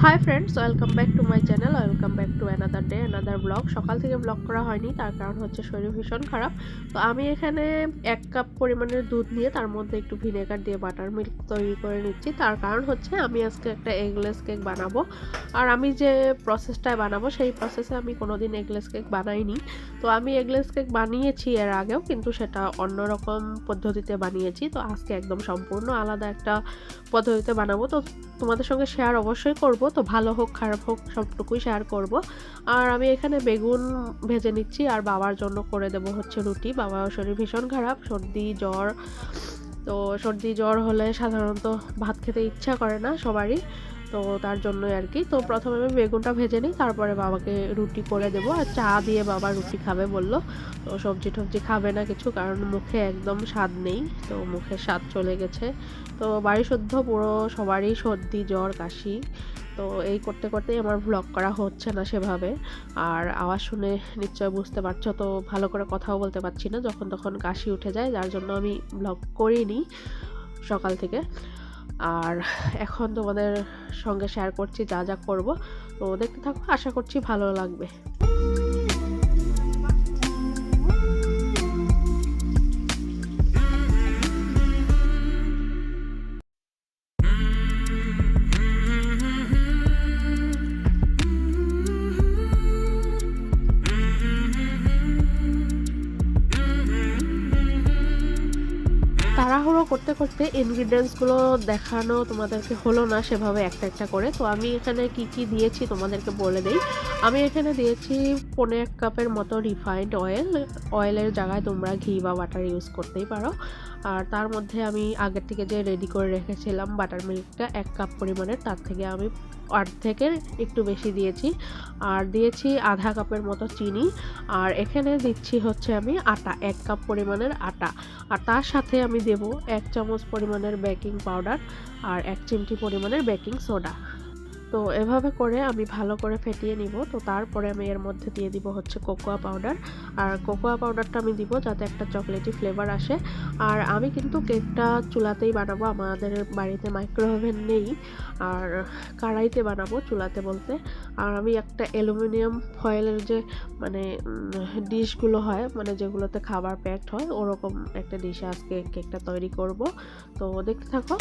Hi friends, welcome back to my channel. Welcome back to another day another blog. সকাল থেকে blog করা হয়নি, তার কারণ হচ্ছে শরীর ভীষণ খারাপ। তো আমি এখানে 1 কাপ পরিমাণের দুধ নিয়ে তার মধ্যে একটু ভিনেগার দিয়ে বাটার মিল্ক তৈরি করে নিচ্ছি। তার কারণ হচ্ছে আমি আজকে একটা এগলেস কেক বানাবো। আর আমি যে প্রসেসটায় বানাবো সেই প্রসেসে আমি কোনোদিন এগলেস কেক বানাইনি। তো আমি এগলেস কেক বানিয়েছি এর আগেও, কিন্তু সেটা অন্যরকম পদ্ধতিতে বানিয়েছি। তো আজকে একদম সম্পূর্ণ আলাদা একটা পদ্ধতিতে বানাবো। তো তোমাদের সঙ্গে শেয়ার অবশ্যই করব। তো ভালো হোক খারাপ হোক সবটুকুই শেয়ার করব। আর আমি এখানে বেগুন ভেজে নিচ্ছি আর বাবার জন্য করে দেব হচ্ছে রুটি। বাবার শরীর ভীষণ খারাপ, সর্দি জ্বর। তো সর্দি জ্বর হলে সাধারণত ভাত খেতে ইচ্ছা করে না সবারই, তো তার জন্যই আর কি। তো প্রথমে আমি বেগুনটা ভেজে নিই, তারপরে বাবাকে রুটি করে দেবো। আর চা দিয়ে বাবা রুটি খাবে বললো। তো সবজি টবজি খাবে না কিছু, কারণ মুখে একদম স্বাদ নেই, তো মুখে স্বাদ চলে গেছে। তো বাড়ি শুদ্ধ পুরো সবারই সর্দি জ্বর কাশি। তো এই করতে করতেই আমার ভ্লগ করা হচ্ছে না সেভাবে। আর আওয়াজ শুনে নিশ্চয় বুঝতে পারছো, তো ভালো করে কথাও বলতে পারছি না, যখন তখন কাশি উঠে যায়, যার জন্য আমি ভ্লগ করিনি সকাল থেকে। আর এখন তোমাদের সঙ্গে শেয়ার করছি যা যা করব। তো দেখতে থাকো, আশা করছি ভালো লাগবে। তাড়াহুড়ো করতে করতে ইনগ্রিডিয়েন্টসগুলো দেখানো তোমাদেরকে হলো না সেভাবে একটা একটা করে। তো আমি এখানে কি কি দিয়েছি তোমাদেরকে বলে দেই। আমি এখানে দিয়েছি 1.25 কাপের মতো রিফাইন্ড অয়েল। অয়েলের জায়গায় তোমরা ঘি বা বাটার ইউজ করতেই পারো। আর তার মধ্যে আমি আগের থেকে যে রেডি করে রেখেছিলাম বাটার মিল্কটা 1 কাপ পরিমাণের, তার থেকে আমি অর্ধেকের একটু বেশি দিয়েছি। আর দিয়েছি আধা কাপের মতো চিনি। আর এখানে দিচ্ছি হচ্ছে আমি আটা, 1 কাপ পরিমাণের আটা। আর তার সাথে আমি দেব 1 চামচ পরিমাণের বেকিং পাউডার আর 1 চিমটি পরিমাণের বেকিং সোডা। তো এভাবে করে আমি ভালো করে ফেটিয়ে নিব। তো তারপরে আমি এর মধ্যে দিয়ে দিব হচ্ছে কোকোয়া পাউডার। আর কোকোয়া পাউডারটা আমি দিব যাতে একটা চকলেটি ফ্লেভার আসে। আর আমি কিন্তু কেকটা চুলাতেই বানাবো, আমাদের বাড়িতে মাইক্রোওভেন নেই। আর কড়াইতে বানাবো, চুলাতে বলতে। আর আমি একটা অ্যালুমিনিয়াম ফয়েলের যে মানে ডিশগুলো হয়, মানে যেগুলোতে খাবার প্যাকড হয়, ওরকম একটা ডিশে আজকে কেকটা তৈরি করব। তো দেখতে থাকো।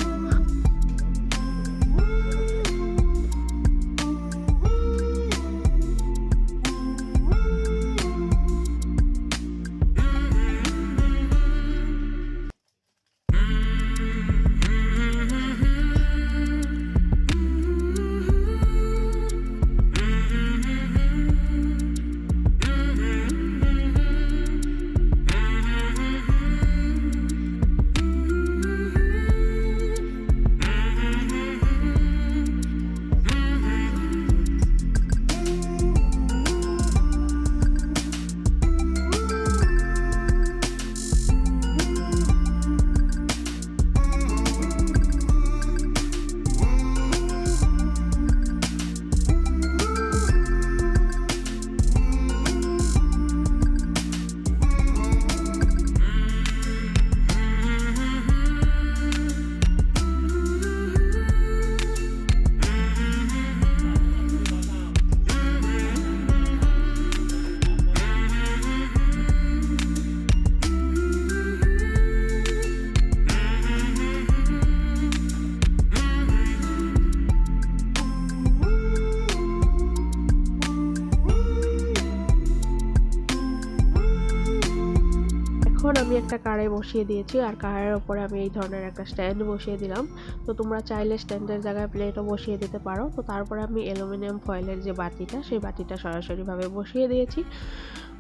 এখন আমি একটা কড়াই বসিয়ে দিয়েছি, আর কড়াইয়ের উপরে আমি এই ধরনের একটা স্ট্যান্ড বসিয়ে দিলাম। তো তোমরা চাইলে স্ট্যান্ডের জায়গায় প্লেটও বসিয়ে দিতে পারো। তো তারপরে আমি অ্যালুমিনিয়াম ফয়েলের যে বাটিটা, সেই বাটিটা সরাসরিভাবে বসিয়ে দিয়েছি।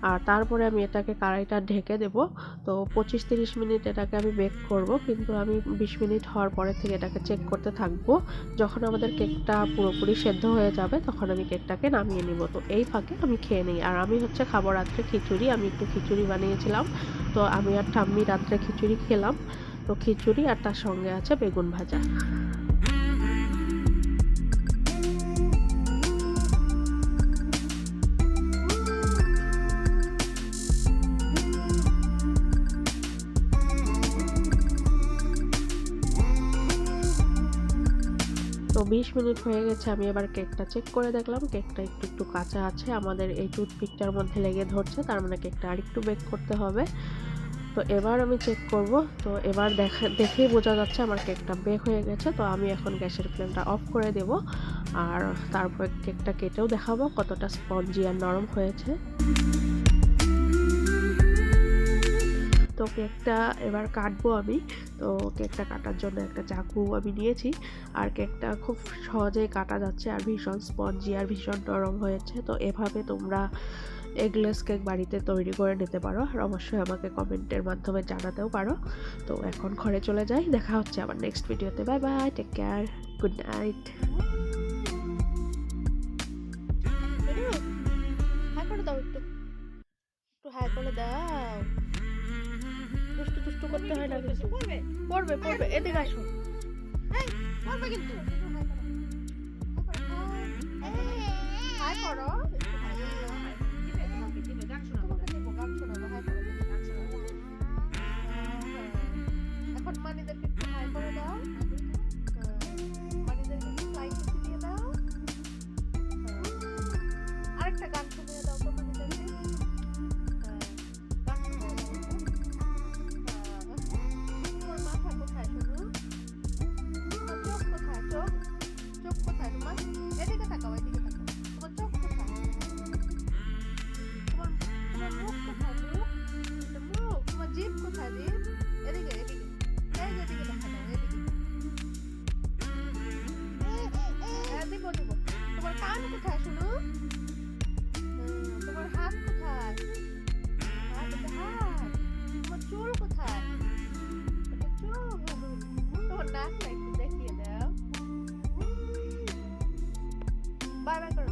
আর তারপরে আমি এটাকে কড়াইটা ঢেকে দেব। তো 25-30 মিনিট এটাকে আমি বেক করব, কিন্তু আমি 20 মিনিট হওয়ার পরে থেকে এটাকে চেক করতে থাকবো। যখন আমাদের কেকটা পুরোপুরি সেদ্ধ হয়ে যাবে তখন আমি কেকটাকে নামিয়ে নিব। তো এই ফাঁকে আমি খেয়ে নিই। আর আমি হচ্ছে খাবো রাত্রে খিচুড়ি, আমি একটু খিচুড়ি বানিয়েছিলাম। তো আমি আর ঠাম্মি রাত্রে খিচুড়ি খেলাম। তো খিচুড়ি আর তার সঙ্গে আছে বেগুন ভাজা। তো 20 মিনিট হয়ে গেছে। আমি এবার কেকটা চেক করে দেখলাম কেকটা একটু একটু কাঁচা আছে, আমাদের এই টুথপিকটার মধ্যে লেগে ধরছে, তার মানে কেকটা আরেকটু বেক করতে হবে। তো এবার আমি চেক করব। তো এবার দেখেই বোঝা যাচ্ছে আমার কেকটা বেক হয়ে গেছে। তো আমি এখন গ্যাসের ফ্লেমটা অফ করে দেব, আর তারপর কেকটা কেটেও দেখাবো কতটা স্পঞ্জি আর নরম হয়েছে। তো কেকটা এবার কাটবো আমি। তো কেকটা কাটার জন্য একটা চাকু আমি নিয়েছি, আর কেকটা খুব সহজেই কাটা যাচ্ছে আর ভীষণ স্পঞ্জি আর ভীষণ নরম হয়েছে। তো এভাবে তোমরা এগলেস কেক বাড়িতে তৈরি করে নিতে পারো, আর অবশ্যই আমাকে কমেন্টের মাধ্যমে জানাতেও পারো। তো এখন ঘরে চলে যাই, দেখা হচ্ছে আবার নেক্সট ভিডিওতে। Bye bye, take care, good night. হাই করে দাও, একটু একটু হাই করে দাও। দুষ্টু দুষ্টু করতে হয় না কিছু। পড়বে পড়বে, এদিকে আসো। পড়বে কিন্তু। হাই করো। এখন মানিদেরকে একটু হাই করে দাও। মানিদেরকে একটু ফ্লাইং কিস দিয়ে দাও। আরেকটা গান শুনিয়ে দাও তো মানিদেরকে। তোমার মাথা কোথায় শুনু? তোমার চোখ কোথায়? চোখ চোখ কোথায় তোমার? এদিকে তাকাও, এদিকে তাকাও। তোমার চোখ কোথায়? তোমার তোমার মুখ কোথায়? মুখ মুখ। তোমার জিভ কোথায়? জিভ এদিকে এদিকে। এই যে এদিকে দেখা দাও, এদিকে। দিব দিব। তোমার কান কোথায় শুনু? তোমার হাত কোথায়? হাত হাত। তোমার চুল কোথায়? চুল। তোমার নাক একটু দেখিয়ে দাও। Bye bye.